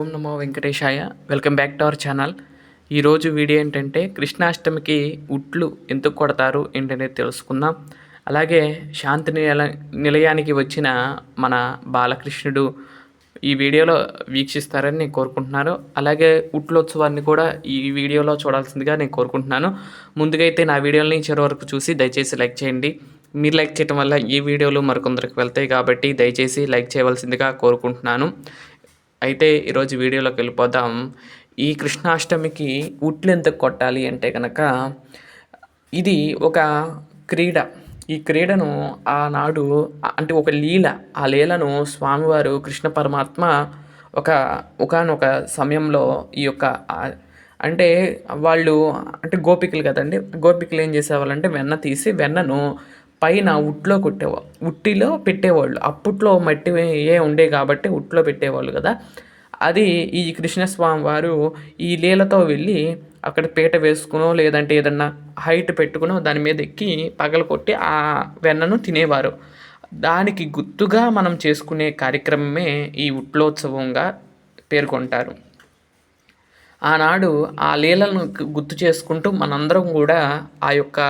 Om Namo Venkatesaya. Welcome back to our channel. ఈరోజు video ఏంటంటే కృష్ణాష్టమికి ఉట్లు ఎందుకు కొడతారు ఏంటనేది తెలుసుకుందాం. అలాగే శాంతి నిలయానికి వచ్చిన మన బాలకృష్ణుడు ఈ వీడియోలో వీక్షిస్తారని నేను కోరుకుంటున్నాను. అలాగే ఉట్లోత్సవాన్ని కూడా ఈ వీడియోలో చూడాల్సిందిగా నేను కోరుకుంటున్నాను. ముందుగా అయితే నా వీడియోని చివరి వరకు చూసి దయచేసి లైక్ చేయండి. మీరు లైక్ చేయడం వల్ల ఈ వీడియోలు మరికొందరికి వెళ్తాయి కాబట్టి దయచేసి లైక్ చేయవలసిందిగా కోరుకుంటున్నాను. అయితే ఈరోజు వీడియోలోకి వెళ్ళిపోదాం. ఈ కృష్ణాష్టమికి ఉట్లు ఎందుకు కొట్టాలి అంటే కనుక ఇది ఒక క్రీడ. ఈ క్రీడను ఆనాడు అంటే ఒక లీల. ఆ లీలను స్వామివారు కృష్ణ పరమాత్మ ఒకానొక సమయంలో ఈ యొక్క అంటే వాళ్ళు అంటే గోపికలు కదండి. గోపికలు ఏం చేసేవాళ్ళంటే వెన్న తీసి వెన్నను పైన ఉట్టిలో పెట్టేవాళ్ళు. అప్పట్లో మట్టి ఏ ఉండే కాబట్టి ఉట్లో పెట్టేవాళ్ళు కదా. అది ఈ కృష్ణస్వామి వారు ఈ లీలతో వెళ్ళి అక్కడ పీట వేసుకునో లేదంటే ఏదన్నా హైట్ పెట్టుకునో దాని మీద ఎక్కి పగలకొట్టి ఆ వెన్నను తినేవారు. దానికి గుర్తుగా మనం చేసుకునే కార్యక్రమమే ఈ ఉట్లోత్సవంగా పేర్కొంటారు. ఆనాడు ఆ లీలను గుర్తు చేసుకుంటూ మనందరం కూడా ఆ యొక్క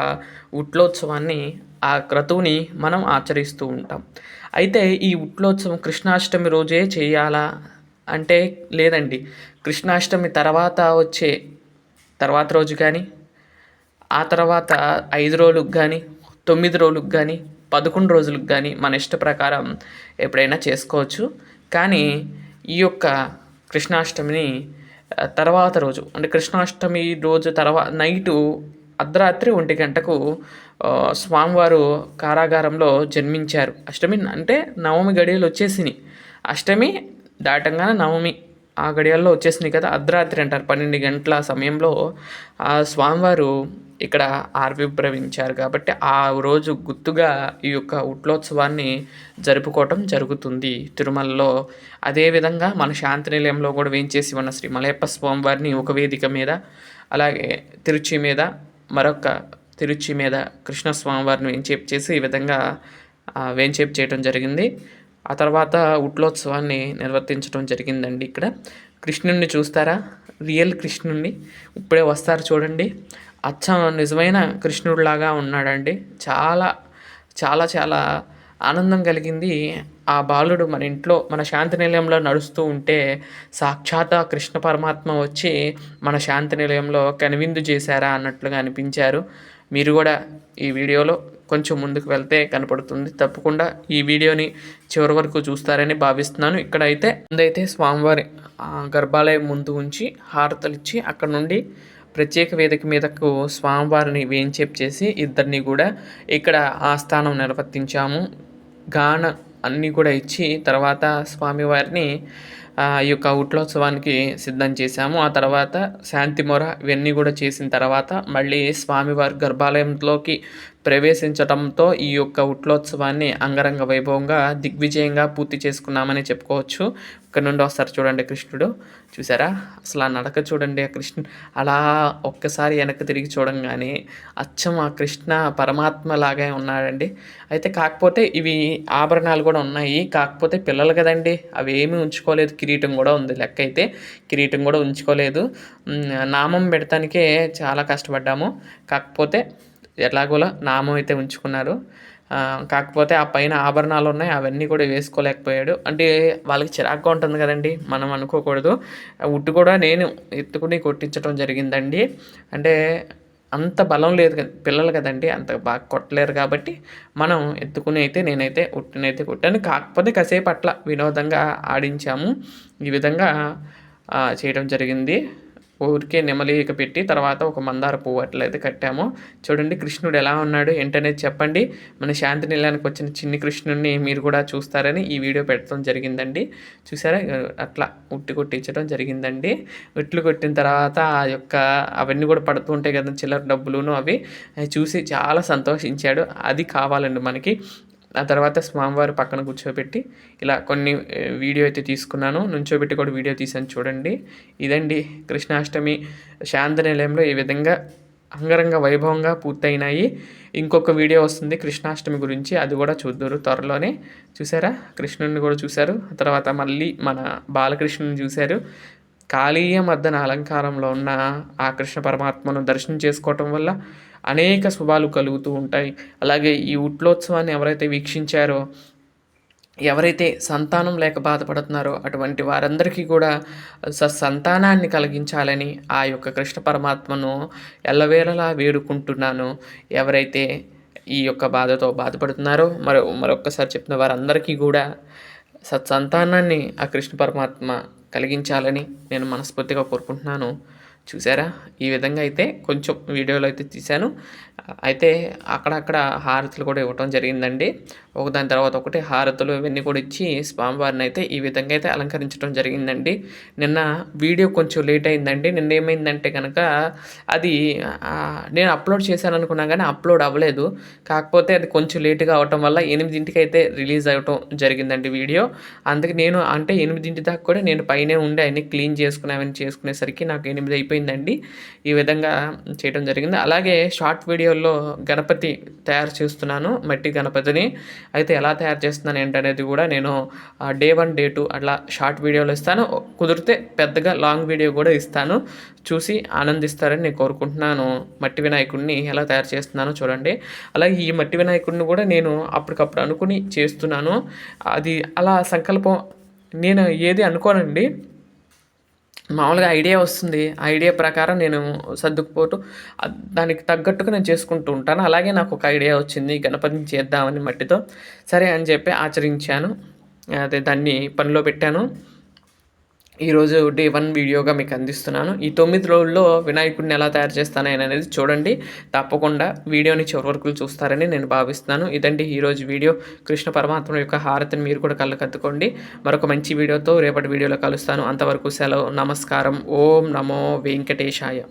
ఉట్లోత్సవాన్ని ఆ క్రతువుని మనం ఆచరిస్తూ ఉంటాం. అయితే ఈ ఉట్లోత్సవం కృష్ణాష్టమి రోజే చేయాలా అంటే లేదండి. కృష్ణాష్టమి తర్వాత రోజు కానీ ఆ తర్వాత 5 రోజులకు కానీ 9 రోజులకు కానీ 11 రోజులకు కానీ మన ఇష్ట ప్రకారం ఎప్పుడైనా చేసుకోవచ్చు. కానీ ఈ యొక్క కృష్ణాష్టమిని తర్వాత రోజు అంటే కృష్ణాష్టమి రోజు నైటు అర్ధరాత్రి 1 గంటకు స్వామివారు కారాగారంలో జన్మించారు. అష్టమి అంటే నవమి గడియలు వచ్చేసినాయి. అష్టమి దాటంగానే నవమి ఆ గడియాల్లో వచ్చేసినాయి కదా. అర్ధరాత్రి అంటారు 12 గంటల సమయంలో ఆ స్వామివారు ఇక్కడ ఆవిర్భవించారు కాబట్టి ఆ రోజు గుర్తుగా ఈ యొక్క ఉట్లోత్సవాన్ని జరుపుకోవటం జరుగుతుంది తిరుమలలో. అదేవిధంగా మన శాంతి నిలయంలో కూడా వేంచేసి ఉన్న శ్రీ మలయప్ప స్వామివారిని ఒక వేదిక మీద, అలాగే తిరుచి మీద కృష్ణస్వామివారిని వేంచేపు చేసి ఈ విధంగా వేంచేపు చేయడం జరిగింది. ఆ తర్వాత ఉట్లోత్సవాన్ని నిర్వర్తించడం జరిగిందండి. ఇక్కడ కృష్ణుడిని చూస్తారా? రియల్ కృష్ణుడిని ఇప్పుడే వస్తారు చూడండి. అచ్చం నిజమైన కృష్ణుడిలాగా ఉన్నాడండి. చాలా చాలా చాలా ఆనందం కలిగింది. ఆ బాలుడు మన ఇంట్లో మన శాంతి నిలయంలో నడుస్తూ ఉంటే సాక్షాత్ కృష్ణ పరమాత్మ వచ్చి మన శాంతి నిలయంలో కనువిందు చేశారా అన్నట్లుగా అనిపించారు. మీరు కూడా ఈ వీడియోలో కొంచెం ముందుకు వెళ్తే కనపడుతుంది. తప్పకుండా ఈ వీడియోని చివరి వరకు చూస్తారని భావిస్తున్నాను. ముందైతే స్వామివారి గర్భాలయం ముందు ఉంచి హారతలిచ్చి అక్కడ నుండి ప్రత్యేక వేదిక మీదకు స్వామివారిని వేంచేపు చేసి ఇద్దరిని కూడా ఇక్కడ ఆస్థానం నిర్వర్తించాము. గాన అన్నీ కూడా ఇచ్చి తర్వాత స్వామివారిని ఈ యొక్క ఉట్లోత్సవానికి సిద్ధం చేశాము. ఆ తర్వాత శాంతి మొర ఇవన్నీ కూడా చేసిన తర్వాత మళ్ళీ స్వామివారి గర్భాలయంలోకి ప్రవేశించడంతో ఈ యొక్క ఉట్లోత్సవాన్ని అంగరంగ వైభవంగా దిగ్విజయంగా పూర్తి చేసుకున్నామని చెప్పుకోవచ్చు. ఇక్కడ నుండి వస్తారు చూడండి కృష్ణుడు. చూసారా? అసలు ఆ నడక చూడండి. ఆ కృష్ణుడు అలా ఒక్కసారి వెనక్కి తిరిగి చూడంగానే అచ్చం ఆ కృష్ణ పరమాత్మ లాగే ఉన్నాడండి. అయితే కాకపోతే ఇవి ఆభరణాలు కూడా ఉన్నాయి. కాకపోతే పిల్లలు కదండి, అవి ఏమీ ఉంచుకోలేదు. కిరీటం కూడా ఉంది. లెక్క అయితే కిరీటం కూడా ఉంచుకోలేదు. నామం పెడతానికే చాలా కష్టపడ్డాము. కాకపోతే ఎలాగోలా నామం అయితే ఉంచుకున్నారు. కాకపోతే ఆ పైన ఆభరణాలు ఉన్నాయి, అవన్నీ కూడా వేసుకోలేకపోయాడు. అంటే వాళ్ళకి చిరాకుగా ఉంటుంది కదండి, మనం అనుకోకూడదు. ఉట్టు కూడా నేను ఎత్తుకుని కొట్టించడం జరిగిందండి. అంటే అంత బలం లేదు కదా, పిల్లలు కదండి, అంత బాగా కొట్టలేరు కాబట్టి మనం ఎత్తుకుని అయితే నేనైతే ఉట్టునైతే కొట్టాను. కాకపోతే కాసేపు అట్లా వినోదంగా ఆడించాము. ఈ విధంగా చేయడం జరిగింది. ఊరికే నెమలిక పెట్టి తర్వాత ఒక మందార పువ్వు అట్లయితే కట్టాము. చూడండి కృష్ణుడు ఎలా ఉన్నాడు ఏంటనేది చెప్పండి. మన శాంతి నిలయానికి వచ్చిన చిన్ని కృష్ణుడిని మీరు కూడా చూస్తారని ఈ వీడియో పెట్టడం జరిగిందండి. చూసారా? అట్లా ఉట్టి కొట్టించడం జరిగిందండి. ఉట్లు కొట్టిన తర్వాత ఆ యొక్క అవన్నీ కూడా పడుతూ ఉంటాయి కదా చిల్లర డబ్బులును, అవి చూసి చాలా సంతోషించాడు. అది కావాలండి మనకి. ఆ తర్వాత స్వామివారి పక్కన కూర్చోబెట్టి ఇలా కొన్ని వీడియో అయితే తీసుకున్నాను. నుంచోబెట్టి కూడా వీడియో తీసాను చూడండి. ఇదండి కృష్ణాష్టమి శాంతి నిలయంలో ఈ విధంగా అంగరంగ వైభవంగా పూర్తయినాయి. ఇంకొక వీడియో వస్తుంది కృష్ణాష్టమి గురించి, అది కూడా చూద్దురు త్వరలోనే. చూసారా, కృష్ణుడిని కూడా చూశారు. తర్వాత మళ్ళీ మన బాలకృష్ణుని చూశారు. కాళీయ మర్దన అలంకారంలో ఉన్న ఆ కృష్ణ పరమాత్మను దర్శనం చేసుకోవటం వల్ల అనేక శుభాలు కలుగుతూ ఉంటాయి. అలాగే ఈ ఉట్లోత్సవాన్ని ఎవరైతే వీక్షించారో, ఎవరైతే సంతానం లేక బాధపడుతున్నారో అటువంటి వారందరికీ కూడా సంతానాన్ని కలిగించాలని ఆ యొక్క కృష్ణ పరమాత్మను ఎల్లవేళలా వేడుకుంటున్నాను. ఎవరైతే ఈ యొక్క బాధతో బాధపడుతున్నారో మరొక్కసారి చెప్తున్న వారందరికీ కూడా సత్సంతానాన్ని ఆ కృష్ణ పరమాత్మ కలిగించాలని నేను మనస్ఫూర్తిగా కోరుకుంటున్నాను. చూసారా, ఈ విధంగా అయితే కొంచెం వీడియోలో అయితే తీశాను. అయితే అక్కడక్కడ హారతులు కూడా ఇవ్వటం జరిగిందండి. ఒకదాని తర్వాత ఒకటి హారతులు ఇవన్నీ కూడా ఇచ్చి స్వామివారిని అయితే ఈ విధంగా అయితే అలంకరించడం జరిగిందండి. నిన్న వీడియో కొంచెం లేట్ అయిందండి. నిన్న ఏమైందంటే కనుక అది నేను అప్లోడ్ చేశాను అనుకున్నా కానీ అప్లోడ్ అవ్వలేదు. కాకపోతే అది కొంచెం లేట్గా అవటం వల్ల 8ంటికి అయితే రిలీజ్ అవ్వటం జరిగిందండి వీడియో. అందుకే నేను అంటే 8ంటి దాకా కూడా నేను పైనే ఉండి అవన్నీ క్లీన్ అవన్నీ చేసుకునేసరికి నాకు 8 అయిపోయిందండి. ఈ విధంగా చేయడం జరిగింది. అలాగే షార్ట్ వీడియోల్లో గణపతి తయారు చేస్తున్నాను, మట్టి గణపతిని. అయితే ఎలా తయారు చేస్తున్నాను ఏంటనేది కూడా నేను డే 1 డే 2 అట్లా షార్ట్ వీడియోలు ఇస్తాను. కుదిరితే పెద్దగా లాంగ్ వీడియో కూడా ఇస్తాను. చూసి ఆనందిస్తారని నేను కోరుకుంటున్నాను. మట్టి వినాయకుడిని ఎలా తయారు చేస్తున్నానో చూడండి. అలాగే ఈ మట్టి వినాయకుడిని కూడా నేను అప్పటికప్పుడు అనుకుని చేస్తున్నాను. అది అలా సంకల్పం నేను ఏది అనుకోనండి, మామూలుగా ఐడియా వస్తుంది. ఆ ఐడియా ప్రకారం నేను సర్దుకుపోతూ దానికి తగ్గట్టుగా నేను చేసుకుంటూ ఉంటాను. అలాగే నాకు ఒక ఐడియా వచ్చింది, గణపతిని చేద్దామని మట్టితో. సరే అని చెప్పి ఆచరించాను. అదే దాన్ని పనిలో పెట్టాను. ఈరోజు డే 1 వీడియోగా మీకు అందిస్తున్నాను. ఈ 9 రోజుల్లో వినాయకుడిని ఎలా తయారు చేస్తాననేది చూడండి. తప్పకుండా వీడియోని చివరి వరకు చూస్తారని నేను భావిస్తున్నాను. ఇదండి ఈరోజు వీడియో. కృష్ణ పరమాత్మ యొక్క హారతిని మీరు కూడా కళ్ళకద్దుకోండి. మరొక మంచి వీడియోతో రేపటి వీడియోలో కలుస్తాను. అంతవరకు సెలవు. నమస్కారం. ఓం నమో వెంకటేశాయ.